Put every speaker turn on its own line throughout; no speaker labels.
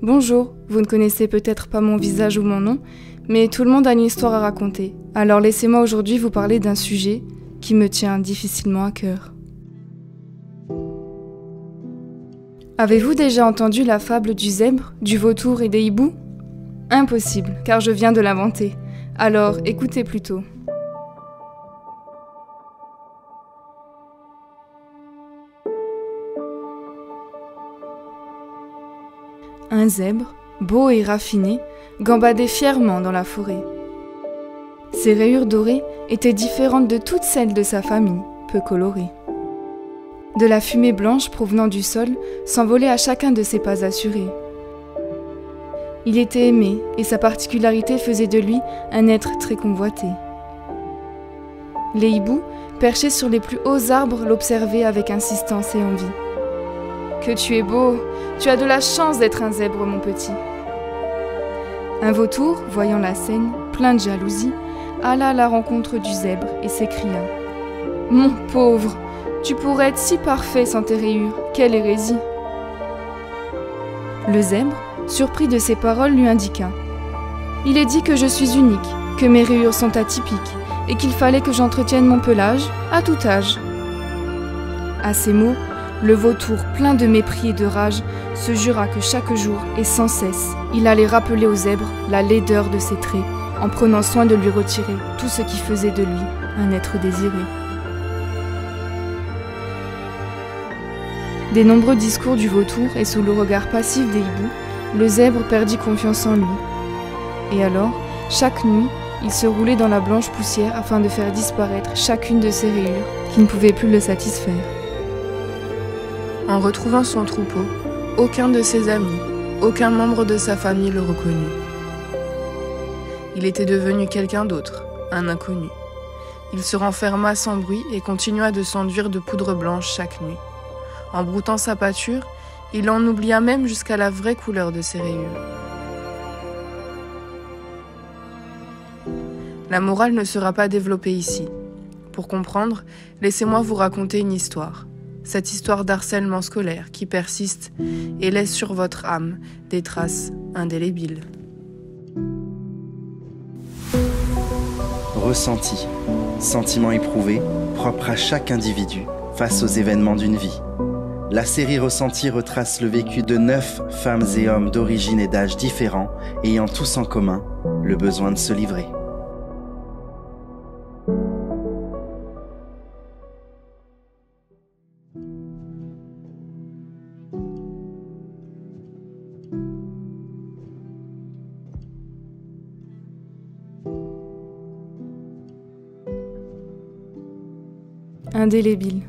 Bonjour, vous ne connaissez peut-être pas mon visage ou mon nom, mais tout le monde a une histoire à raconter. Alors laissez-moi aujourd'hui vous parler d'un sujet qui me tient difficilement à cœur. Avez-vous déjà entendu la fable du zèbre, du vautour et des hiboux ? Impossible, car je viens de l'inventer. Alors écoutez plutôt. Un zèbre, beau et raffiné, gambadait fièrement dans la forêt. Ses rayures dorées étaient différentes de toutes celles de sa famille, peu colorées. De la fumée blanche provenant du sol s'envolait à chacun de ses pas assurés. Il était aimé et sa particularité faisait de lui un être très convoité. Les hiboux, perchés sur les plus hauts arbres, l'observaient avec insistance et envie. « Que tu es beau! Tu as de la chance d'être un zèbre, mon petit !» Un vautour, voyant la scène, plein de jalousie, alla à la rencontre du zèbre et s'écria « Mon pauvre, tu pourrais être si parfait sans tes rayures, quelle hérésie !» Le zèbre, surpris de ces paroles, lui indiqua « Il est dit que je suis unique, que mes rayures sont atypiques, et qu'il fallait que j'entretienne mon pelage à tout âge. » À ces mots, le vautour, plein de mépris et de rage, se jura que chaque jour et sans cesse, il allait rappeler au zèbre la laideur de ses traits, en prenant soin de lui retirer tout ce qui faisait de lui un être désiré. Des nombreux discours du vautour et sous le regard passif des hiboux, le zèbre perdit confiance en lui. Et alors, chaque nuit, il se roulait dans la blanche poussière afin de faire disparaître chacune de ses rayures qui ne pouvaient plus le satisfaire.
En retrouvant son troupeau, aucun de ses amis, aucun membre de sa famille le reconnut. Il était devenu quelqu'un d'autre, un inconnu. Il se renferma sans bruit et continua de s'enduire de poudre blanche chaque nuit. En broutant sa pâture, il en oublia même jusqu'à la vraie couleur de ses rayures. La morale ne sera pas développée ici. Pour comprendre, laissez-moi vous raconter une histoire. Cette histoire d'harcèlement scolaire qui persiste et laisse sur votre âme des traces indélébiles.
Ressenti, sentiment éprouvé, propre à chaque individu face aux événements d'une vie. La série Ressenti retrace le vécu de 9 femmes et hommes d'origine et d'âge différents, ayant tous en commun le besoin de se livrer.
Indélébile.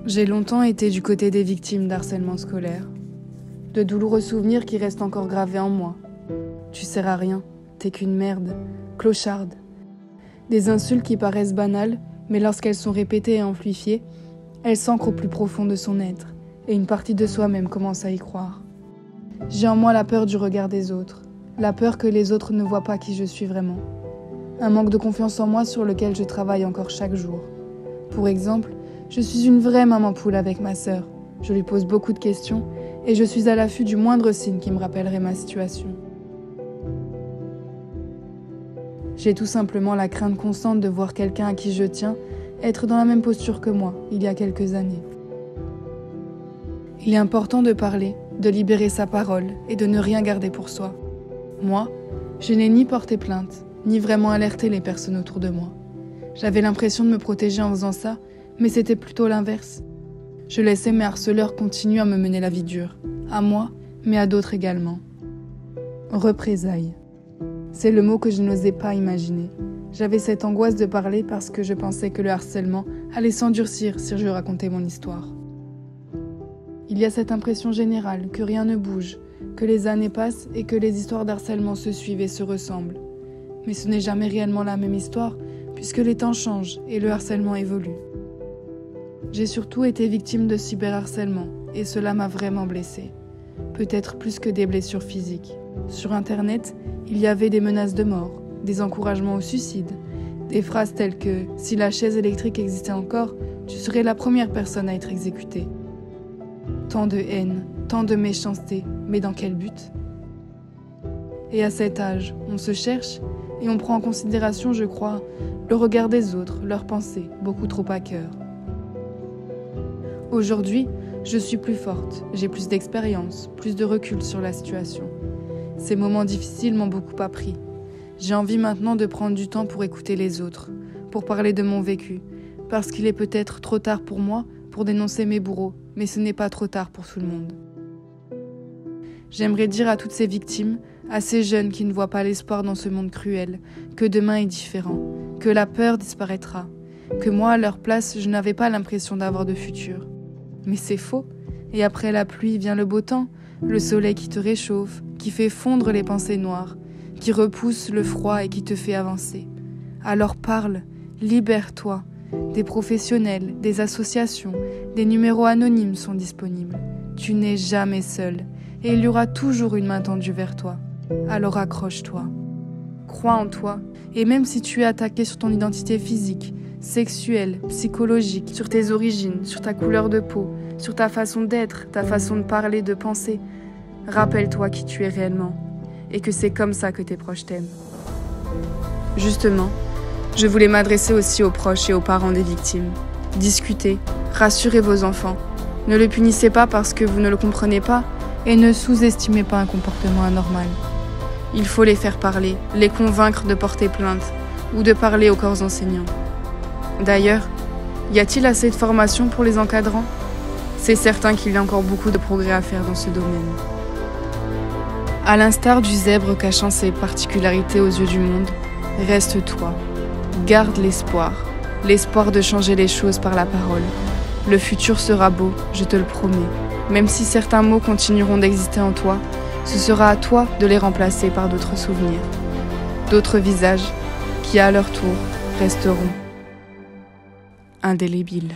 J'ai longtemps été du côté des victimes d'harcèlement scolaire. De douloureux souvenirs qui restent encore gravés en moi. Tu sers à rien, t'es qu'une merde, clocharde. Des insultes qui paraissent banales, mais lorsqu'elles sont répétées et amplifiées, elles s'ancrent au plus profond de son être, et une partie de soi-même commence à y croire. J'ai en moi la peur du regard des autres, la peur que les autres ne voient pas qui je suis vraiment. Un manque de confiance en moi sur lequel je travaille encore chaque jour. Pour exemple, je suis une vraie maman poule avec ma sœur. Je lui pose beaucoup de questions et je suis à l'affût du moindre signe qui me rappellerait ma situation. J'ai tout simplement la crainte constante de voir quelqu'un à qui je tiens être dans la même posture que moi, il y a quelques années. Il est important de parler, de libérer sa parole et de ne rien garder pour soi. Moi, je n'ai ni porté plainte, ni vraiment alerté les personnes autour de moi. J'avais l'impression de me protéger en faisant ça, mais c'était plutôt l'inverse. Je laissais mes harceleurs continuer à me mener la vie dure, à moi, mais à d'autres également. Représailles. C'est le mot que je n'osais pas imaginer. J'avais cette angoisse de parler parce que je pensais que le harcèlement allait s'endurcir si je racontais mon histoire. Il y a cette impression générale que rien ne bouge, que les années passent et que les histoires d'harcèlement se suivent et se ressemblent. Mais ce n'est jamais réellement la même histoire, puisque les temps changent et le harcèlement évolue. J'ai surtout été victime de cyberharcèlement, et cela m'a vraiment blessée. Peut-être plus que des blessures physiques. Sur Internet, il y avait des menaces de mort, des encouragements au suicide, des phrases telles que « si la chaise électrique existait encore, tu serais la première personne à être exécutée. Tant de haine, tant de méchanceté, mais dans quel but ? Et à cet âge, on se cherche et on prend en considération, je crois, le regard des autres, leurs pensées, beaucoup trop à cœur. Aujourd'hui, je suis plus forte, j'ai plus d'expérience, plus de recul sur la situation. Ces moments difficiles m'ont beaucoup appris. J'ai envie maintenant de prendre du temps pour écouter les autres, pour parler de mon vécu, parce qu'il est peut-être trop tard pour moi pour dénoncer mes bourreaux, mais ce n'est pas trop tard pour tout le monde. J'aimerais dire à toutes ces victimes, à ces jeunes qui ne voient pas l'espoir dans ce monde cruel, que demain est différent, que la peur disparaîtra, que moi, à leur place, je n'avais pas l'impression d'avoir de futur. Mais c'est faux, et après la pluie vient le beau temps, le soleil qui te réchauffe, qui fait fondre les pensées noires, qui repousse le froid et qui te fait avancer. Alors parle, libère-toi. Des professionnels, des associations, des numéros anonymes sont disponibles. Tu n'es jamais seul, et il y aura toujours une main tendue vers toi. Alors accroche-toi. Crois en toi, et même si tu es attaqué sur ton identité physique, sexuelle, psychologique, sur tes origines, sur ta couleur de peau, sur ta façon d'être, ta façon de parler, de penser, rappelle-toi qui tu es réellement, et que c'est comme ça que tes proches t'aiment. Justement, je voulais m'adresser aussi aux proches et aux parents des victimes. Discutez, rassurez vos enfants. Ne le punissez pas parce que vous ne le comprenez pas et ne sous-estimez pas un comportement anormal. Il faut les faire parler, les convaincre de porter plainte ou de parler aux corps enseignants. D'ailleurs, y a-t-il assez de formation pour les encadrants ? C'est certain qu'il y a encore beaucoup de progrès à faire dans ce domaine. À l'instar du zèbre cachant ses particularités aux yeux du monde, reste toi. Garde l'espoir de changer les choses par la parole. Le futur sera beau, je te le promets. Même si certains mots continueront d'exister en toi, ce sera à toi de les remplacer par d'autres souvenirs, d'autres visages qui, à leur tour, resteront indélébiles.